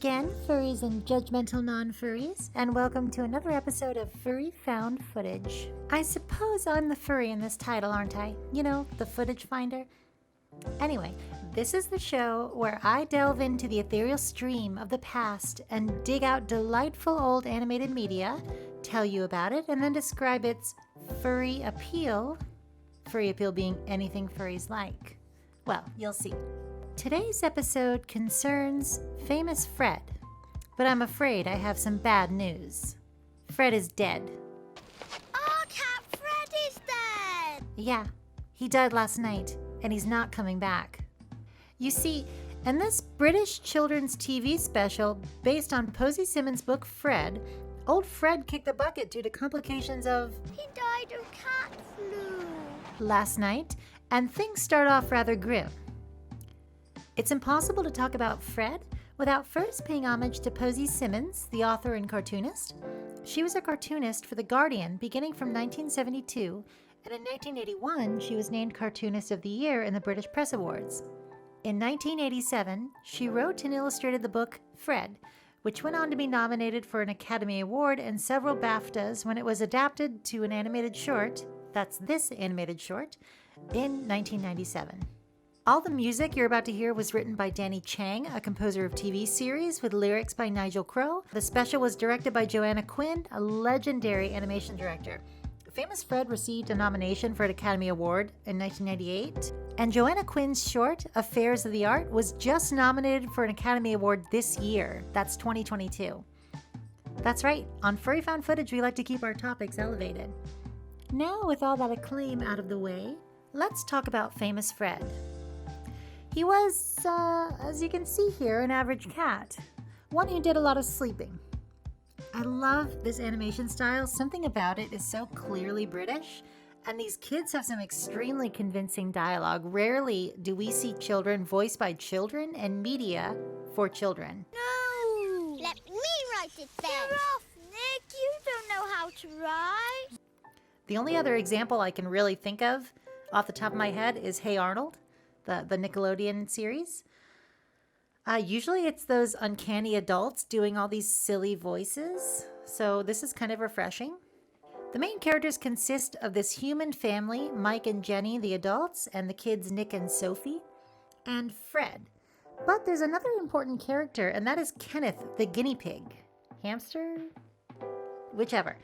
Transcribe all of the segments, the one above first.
again, furries and judgmental non-furries, and welcome to another episode of Furry Found Footage. I suppose I'm the furry in this title, aren't I? You know, the footage finder. Anyway, this is the show where I delve into the ethereal stream of the past and dig out delightful old animated media, tell you about it, and then describe its furry appeal. Furry appeal being anything furries like. Well, you'll see. Today's episode concerns famous Fred, but I'm afraid I have some bad news. Fred is dead. Our cat Fred is dead! Yeah, he died last night, and he's not coming back. You see, in this British children's TV special based on Posey Simmons' book Fred, old Fred kicked the bucket due to complications of... He died of cat flu. Last night, and things start off rather grim. It's impossible to talk about Fred without first paying homage to Posey Simmons, the author and cartoonist. She was a cartoonist for The Guardian beginning from 1972, and in 1981 she was named Cartoonist of the Year in the British Press Awards. In 1987, she wrote and illustrated the book Fred, which went on to be nominated for an Academy Award and several BAFTAs when it was adapted to an animated short, that's this animated short, in 1997. All the music you're about to hear was written by Danny Chang, a composer of TV series, with lyrics by Nigel Crowe. The special was directed by Joanna Quinn, a legendary animation director. Famous Fred received a nomination for an Academy Award in 1998, and Joanna Quinn's short, Affairs of the Art, was just nominated for an Academy Award this year. That's 2022. That's right, on Furry Found Footage we like to keep our topics elevated. Now, with all that acclaim out of the way, let's talk about famous Fred. He was, as you can see here, an average cat. One who did a lot of sleeping. I love this animation style. Something about it is so clearly British. And these kids have some extremely convincing dialogue. Rarely do we see children voiced by children and media for children. No! Let me write it then. You're off, Nick. You don't know how to write. The only other example I can really think of off the top of my head is Hey Arnold. The Nickelodeon series. Usually it's those uncanny adults doing all these silly voices, so this is kind of refreshing. The main characters consist of this human family, Mike and Jenny, the adults, and the kids Nick and Sophie, and Fred. But there's another important character, and that is Kenneth, the guinea pig. Hamster? Whichever.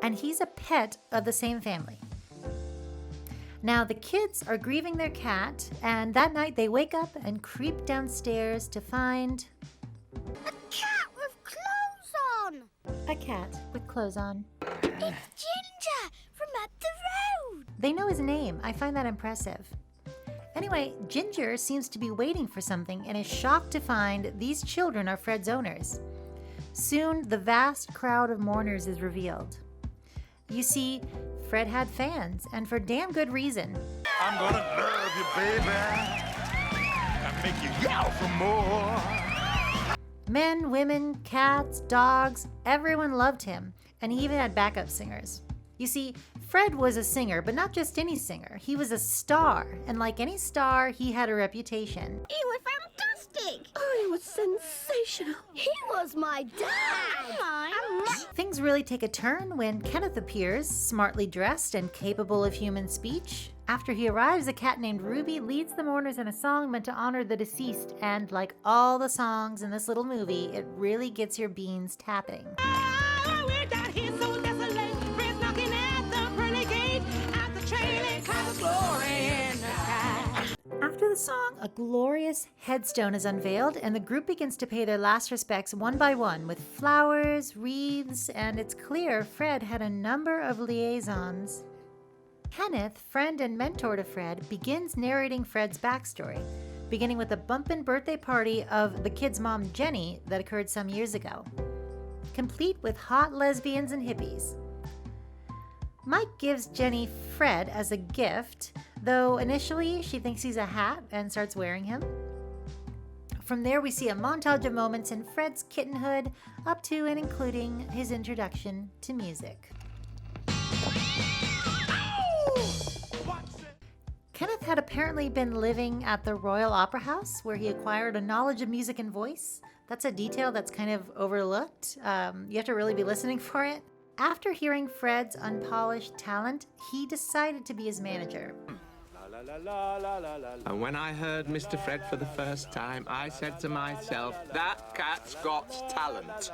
And he's a pet of the same family. Now, the kids are grieving their cat, and that night they wake up and creep downstairs to find... A cat with clothes on! A cat with clothes on. It's Ginger from up the road! They know his name. I find that impressive. Anyway, Ginger seems to be waiting for something and is shocked to find these children are Fred's owners. Soon, the vast crowd of mourners is revealed. You see, Fred had fans, and for damn good reason. I'm gonna love you, baby, and make you yell for more. Men, women, cats, dogs, everyone loved him, and he even had backup singers. You see, Fred was a singer, but not just any singer. He was a star, and like any star, he had a reputation. He was fantastic! Oh, he was sensational. He was my dad! Things really take a turn when Kenneth appears, smartly dressed and capable of human speech. After he arrives, a cat named Ruby leads the mourners in a song meant to honor the deceased, and like all the songs in this little movie, it really gets your beans tapping. After the song, a glorious headstone is unveiled, and the group begins to pay their last respects one by one with flowers, wreaths, and it's clear Fred had a number of liaisons. Kenneth, friend and mentor to Fred, begins narrating Fred's backstory, beginning with the bumpin' birthday party of the kid's mom, Jenny, that occurred some years ago, complete with hot lesbians and hippies. Mike gives Jenny Fred as a gift, though initially she thinks he's a hat and starts wearing him. From there we see a montage of moments in Fred's kittenhood up to and including his introduction to music. Kenneth had apparently been living at the Royal Opera House, where he acquired a knowledge of music and voice. That's a detail that's kind of overlooked. You have to really be listening for it. After hearing Fred's unpolished talent, he decided to be his manager. And when I heard Mr. Fred for the first time, I said to myself, that cat's got talent.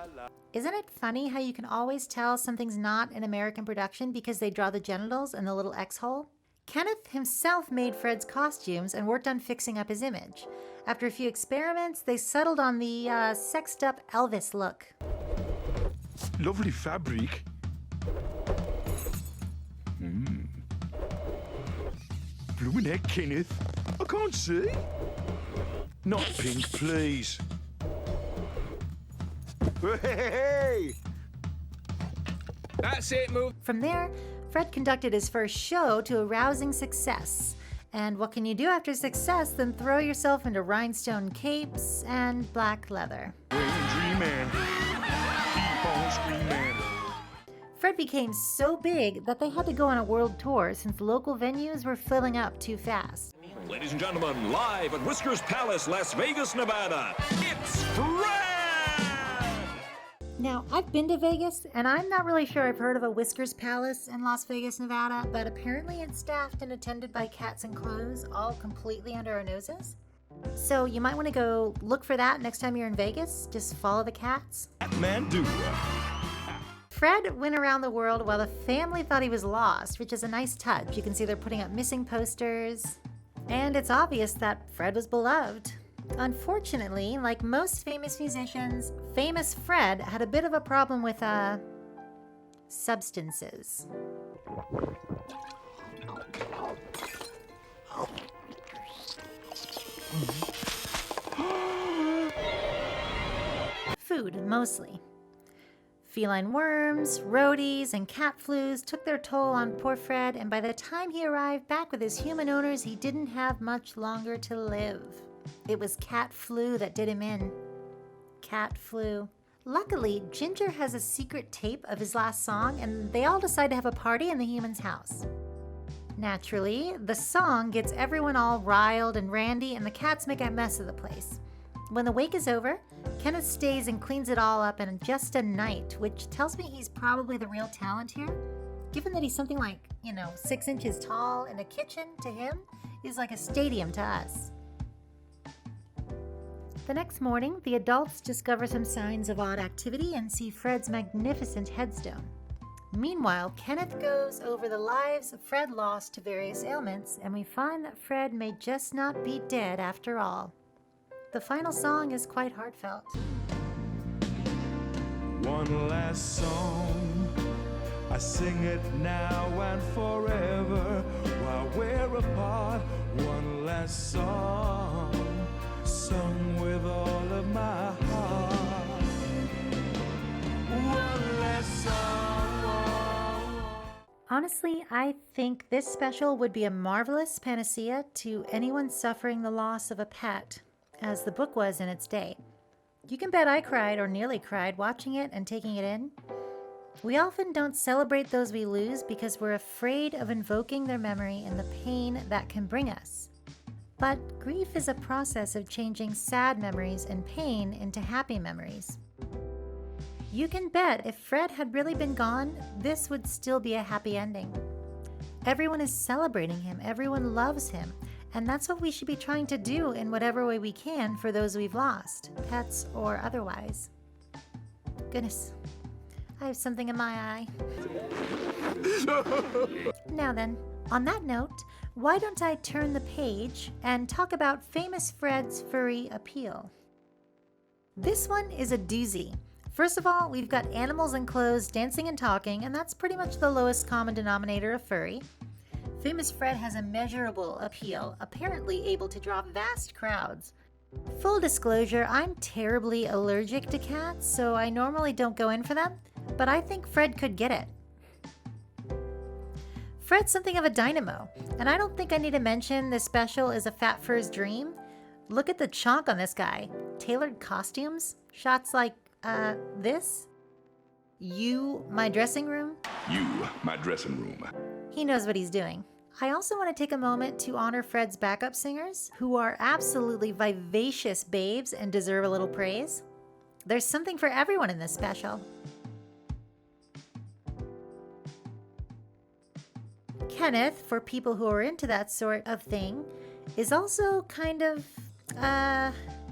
Isn't it funny how you can always tell something's not an American production because they draw the genitals and the little X-hole? Kenneth himself made Fred's costumes and worked on fixing up his image. After a few experiments, they settled on the sexed-up Elvis look. Lovely fabric. Blooming heck, Kenneth. I can't see. Not pink, please. Hey! That's it, move. From there, Fred conducted his first show to a rousing success. And what can you do after success than throw yourself into rhinestone capes and black leather? Dream man. Keep on screaming. Fred became so big that they had to go on a world tour since local venues were filling up too fast. Ladies and gentlemen, live at Whiskers Palace, Las Vegas, Nevada, it's Fred! Now, I've been to Vegas, and I'm not really sure I've heard of a Whiskers Palace in Las Vegas, Nevada, but apparently it's staffed and attended by cats in clothes, all completely under our noses. So you might want to go look for that next time you're in Vegas. Just follow the cats. Man, do. Fred went around the world while the family thought he was lost, which is a nice touch. You can see they're putting up missing posters, and it's obvious that Fred was beloved. Unfortunately, like most famous musicians, famous Fred had a bit of a problem with, substances. Food, mostly. Feline worms, roadies, and cat flus took their toll on poor Fred, and by the time he arrived back with his human owners, he didn't have much longer to live. It was cat flu that did him in. Cat flu. Luckily, Ginger has a secret tape of his last song, and they all decide to have a party in the human's house. Naturally, the song gets everyone all riled and randy, and the cats make a mess of the place. When the wake is over, Kenneth stays and cleans it all up in just a night, which tells me he's probably the real talent here. Given that he's something like, 6 inches tall, and a kitchen to him is like a stadium to us. The next morning, the adults discover some signs of odd activity and see Fred's magnificent headstone. Meanwhile, Kenneth goes over the lives Fred lost to various ailments, and we find that Fred may just not be dead after all. The final song is quite heartfelt. One last song, I sing it now and forever while we're apart. One last song, sung with all of my heart. One last song. Honestly, I think this special would be a marvelous panacea to anyone suffering the loss of a pet, as the book was in its day. You can bet I cried or nearly cried watching it and taking it in. We often don't celebrate those we lose because we're afraid of invoking their memory and the pain that can bring us. But grief is a process of changing sad memories and pain into happy memories. You can bet if Fred had really been gone, this would still be a happy ending. Everyone is celebrating him, everyone loves him, and that's what we should be trying to do in whatever way we can for those we've lost, pets or otherwise. Goodness, I have something in my eye. Now then, on that note, why don't I turn the page and talk about famous Fred's furry appeal? This one is a doozy. First of all, we've got animals in clothes dancing and talking, and that's pretty much the lowest common denominator of furry. Famous Fred has immeasurable appeal, apparently able to draw vast crowds. Full disclosure, I'm terribly allergic to cats, so I normally don't go in for them, but I think Fred could get it. Fred's something of a dynamo, and I don't think I need to mention this special is a fat fur's dream. Look at the chonk on this guy. Tailored costumes, shots like, this. You, my dressing room. You, my dressing room. He knows what he's doing. I also want to take a moment to honor Fred's backup singers, who are absolutely vivacious babes and deserve a little praise. There's something for everyone in this special. Kenneth, for people who are into that sort of thing, is also kind of,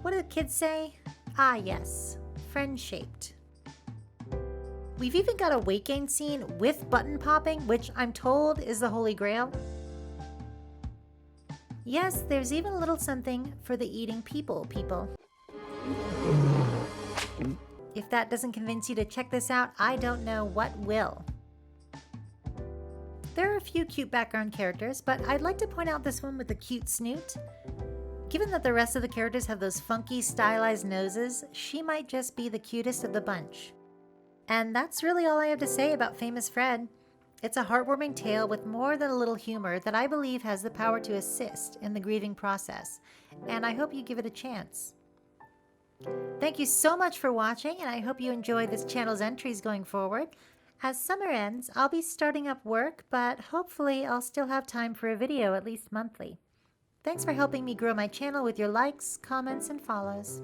what do the kids say? Ah, yes, friend-shaped. We've even got a weight gain scene with button popping, which I'm told is the Holy Grail. Yes, there's even a little something for the eating people. If that doesn't convince you to check this out, I don't know what will. There are a few cute background characters, but I'd like to point out this one with the cute snoot. Given that the rest of the characters have those funky, stylized noses, she might just be the cutest of the bunch. And that's really all I have to say about Famous Fred. It's a heartwarming tale with more than a little humor that I believe has the power to assist in the grieving process, and I hope you give it a chance. Thank you so much for watching, and I hope you enjoy this channel's entries going forward. As summer ends, I'll be starting up work, but hopefully I'll still have time for a video at least monthly. Thanks for helping me grow my channel with your likes, comments, and follows.